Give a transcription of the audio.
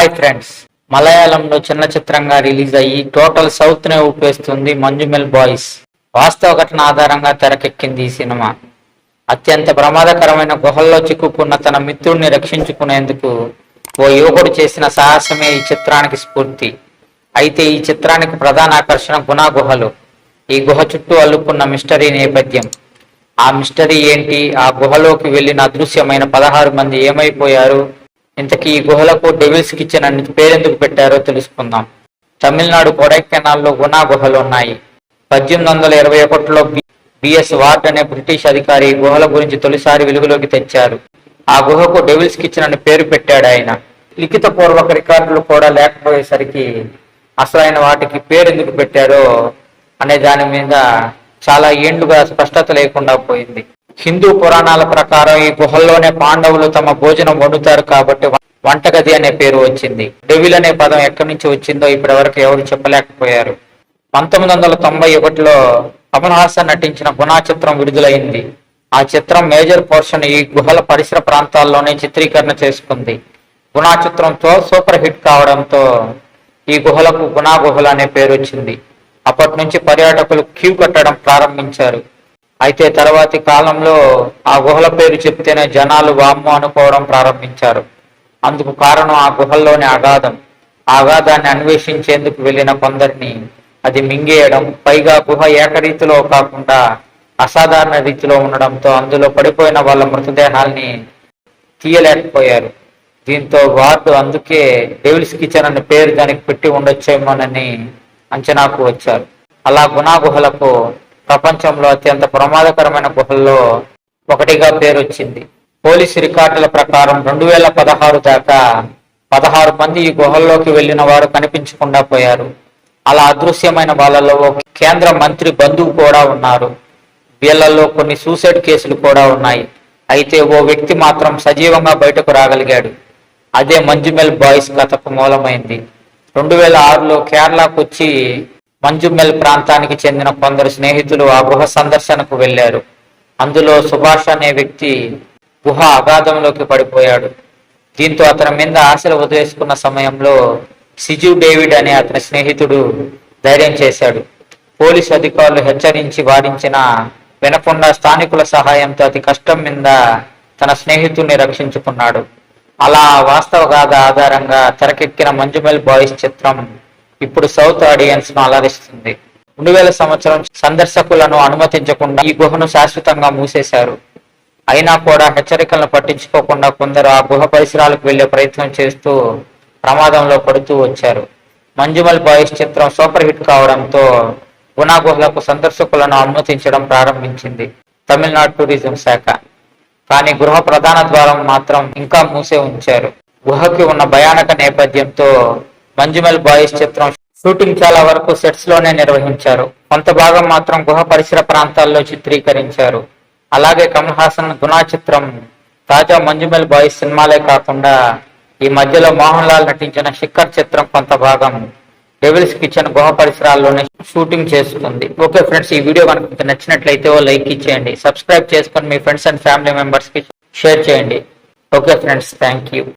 Hi friends, మలయాళంలో చిన్న చిత్రంగా రిలీజ్ అయ్యి టోటల్ సౌత్ నే ఊపేస్తుంది మంజుమెల్ బాయ్స్. వాస్తవ ఘటన ఆధారంగా తెరకెక్కింది ఈ సినిమా. అత్యంత ప్రమాదకరమైన గుహల్లో చిక్కుకున్న తన మిత్రుడిని రక్షించుకునేందుకు ఓ యువకుడు చేసిన సాహసమే ఈ చిత్రానికి స్ఫూర్తి. అయితే ఈ చిత్రానికి ప్రధాన ఆకర్షణ గుణా గుహలు. ఈ గుహ చుట్టూ అల్లుకున్న మిస్టరీ నేపథ్యం. ఆ మిస్టరీ ఏంటి, ఆ గుహలోకి వెళ్లిన అదృశ్యమైన 16 మంది ఏమైపోయారు, ఇంతకీ ఈ గుహలకు డెవిల్స్ కిచెన్ అని పేరెందుకు పెట్టారో తెలుసుకుందాం. తమిళనాడు కొడైకెనాల్లో గుణా గుహలు ఉన్నాయి. 1821లో బిఎస్ వార్డ్ అనే బ్రిటిష్ అధికారి ఈ గుహల గురించి తొలిసారి వెలుగులోకి తెచ్చారు. ఆ గుహకు డెవిల్స్ కిచెన్ అని పేరు పెట్టాడు ఆయన. లిఖిత పూర్వక రికార్డులు కూడా లేకపోయేసరికి అసలు ఆయన వాటికి పేరెందుకు పెట్టారో అనే దాని మీద చాలా ఏండ్లుగా స్పష్టత లేకుండా పోయింది. హిందూ పురాణాల ప్రకారం ఈ గుహల్లోనే పాండవులు తమ భోజనం వండుతారు కాబట్టి వంటగది అనే పేరు వచ్చింది. డెవిల్ అనే పదం ఎక్కడి నుంచి వచ్చిందో ఇప్పటి వరకు ఎవరు చెప్పలేకపోయారు. 1991లో కమల్ హాసన్ నటించిన గుణా చిత్రం విడుదలైంది. ఆ చిత్రం మేజర్ పోర్షన్ ఈ గుహల పరిసర ప్రాంతాల్లోనే చిత్రీకరణ చేసుకుంది. గుణా చిత్రంతో సూపర్ హిట్ కావడంతో ఈ గుహలకు గుణా గుహలు అనే పేరు వచ్చింది. అప్పటి నుంచి పర్యాటకులు క్యూ కట్టడం ప్రారంభించారు. అయితే తర్వాతి కాలంలో ఆ గుహల పేరు చెప్తేనే జనాలు వామ్మో అనుకోవడం ప్రారంభించారు. అందుకు కారణం ఆ గుహల్లోని అగాధం. ఆ అగాధాన్ని అన్వేషించేందుకు వెళ్లిన కొందరిని అది మింగేయడం, పైగా గుహ ఏకరీతిలో కాకుండా అసాధారణ రీతిలో ఉండడంతో అందులో పడిపోయిన వాళ్ళ మృతదేహాల్ని తీయలేకపోయారు. దీంతో వార్డు అందుకే డెవిల్స్ కిచెన్ అనే పేరు దానికి పెట్టి ఉండొచ్చేమోనని అంచనాకు వచ్చారు. అలా గుణా గుహలకు ప్రపంచంలో అత్యంత ప్రమాదకరమైన గుహల్లో ఒకటిగా పేరొచ్చింది. పోలీసు రికార్డుల ప్రకారం 2016 దాకా 16 మంది ఈ గుహల్లోకి వెళ్లిన వారు కనిపించకుండా పోయారు. అలా అదృశ్యమైన వాళ్ళలో కేంద్ర మంత్రి బంధువు కూడా ఉన్నారు. వీళ్లలో కొన్ని సూసైడ్ కేసులు కూడా ఉన్నాయి. అయితే ఓ వ్యక్తి మాత్రం సజీవంగా బయటకు రాగలిగాడు. అదే మంజుమెల్ బాయ్స్ కథకు మూలమైంది. 2006లో కేరళకు వచ్చి మంజుమెల్ ప్రాంతానికి చెందిన కొందరు స్నేహితులు ఆ గుహ సందర్శనకు వెళ్లారు. అందులో సుభాష్ అనే వ్యక్తి గుహ అగాధంలోకి పడిపోయాడు. దీంతో అతని మీద ఆశలు వదిలేసుకున్న సమయంలో సిజు డేవిడ్ అనే అతని స్నేహితుడు ధైర్యం చేశాడు. పోలీసు అధికారులు హెచ్చరించి వారించిన వినకుండా స్థానికుల సహాయంతో అతి కష్టం మీద తన స్నేహితుడిని రక్షించుకున్నాడు. అలా వాస్తవ గాథ ఆధారంగా తెరకెక్కిన మంజుమెల్ బాయ్స్ చిత్రం ఇప్పుడు సౌత్ ఆడియన్స్ ను అలరిస్తుంది. 2000 సంవత్సరం సందర్శకులను అనుమతించకుండా ఈ గుహను శాశ్వతంగా మూసేశారు. అయినా కూడా హెచ్చరికలను పట్టించుకోకుండా కొందరు ఆ గుహ పరిసరాలకు వెళ్లే ప్రయత్నం చేస్తూ ప్రమాదంలో పడుతూ వచ్చారు. మంజుమెల్ బాయ్స్ చిత్రం సూపర్ హిట్ కావడంతో గుణా గుహలకు సందర్శకులను అనుమతించడం ప్రారంభించింది తమిళనాడు టూరిజం శాఖ. కానీ గృహ ప్రధాన ద్వారం మాత్రం ఇంకా మూసే ఉంచారు. గుహకి ఉన్న భయానక నేపథ్యంతో మంజుమెల్ బాయ్స్ చిత్రం షూటింగ్ చాలా వరకు సెట్స్ లోనే నిర్వహించారు. కొంత భాగం మాత్రం గుహ పరిసర ప్రాంతాల్లో చిత్రీకరించారు. అలాగే కమల్ హాసన్ గుణా చిత్రం, తాజా మంజుమెల్ బాయ్స్ సినిమాలే కాకుండా ఈ మధ్యలో మోహన్ లాల్ నటించిన శిఖర్ చిత్రం కొంత భాగం డెవిల్స్ కిచెన్ గుహ పరిసరాల్లోనే షూటింగ్ చేస్తుంది. ఓకే ఫ్రెండ్స్, ఈ వీడియో కనుక నచ్చినట్లయితే ఓ లైక్ ఇచ్చేయండి. సబ్స్క్రైబ్ చేసుకొని మీ ఫ్రెండ్స్ అండ్ ఫ్యామిలీ మెంబర్స్ కి షేర్ చేయండి. Okay friends, thank you.